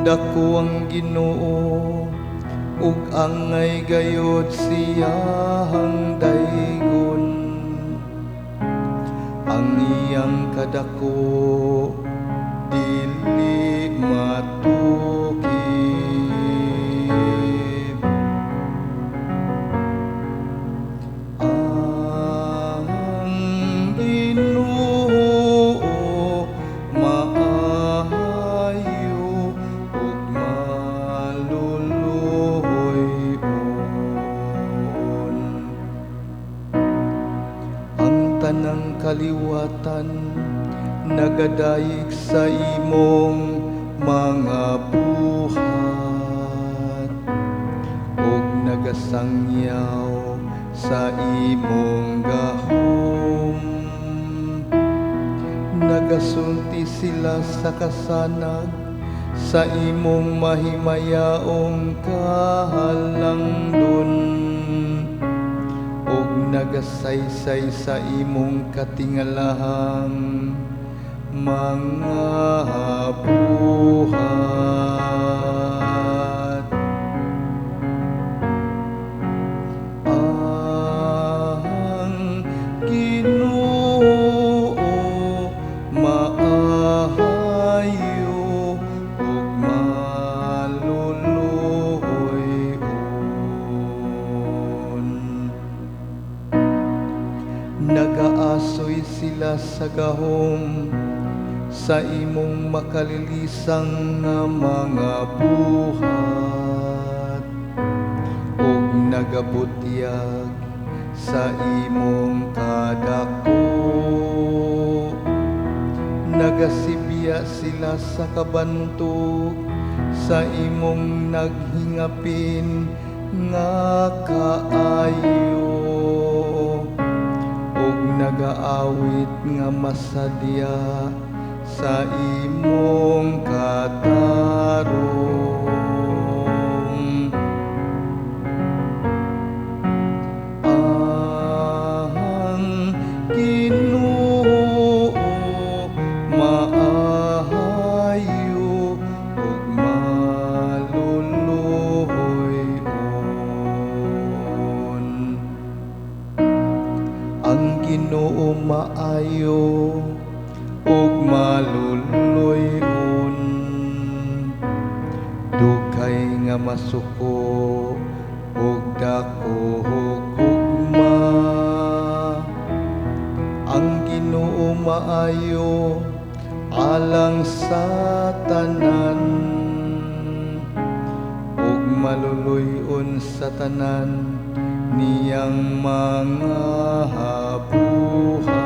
Dako ang Ginoo ug angay gayud siyang daygon. Ang iyang kadako dili matukib. Ang Ginoo maayo ug maluluoy-on. Ang tanang kaliwatan nagadayeg sa imong mga buhat ug nagasangyaw sa imong gahom. Nagasulti sila sa kasanag sa imong mahimayaong kahalangdon ug nagasaysay sa imong katingalahang mga buhat. Ang Ginoo maayo ug maluluoy-on. Nagaasoy sila sa gahom sa imong makalilisang nga mga buhat ug nagabutyag sa imong kadako. Nagasibya sila sa kabantog sa imong naghingapin nga kaayo ug nagaawit nga masadya sa imong katarong. Ang Ginoo maayo ug maluluoy-on. Ang Ginoo maayo ug maluluoy-on, dugay nga masuko ug dako hugma. Ang Ginoo maayo alang sa tanan ug maluluoy-on sa tanan niyang mga buhat.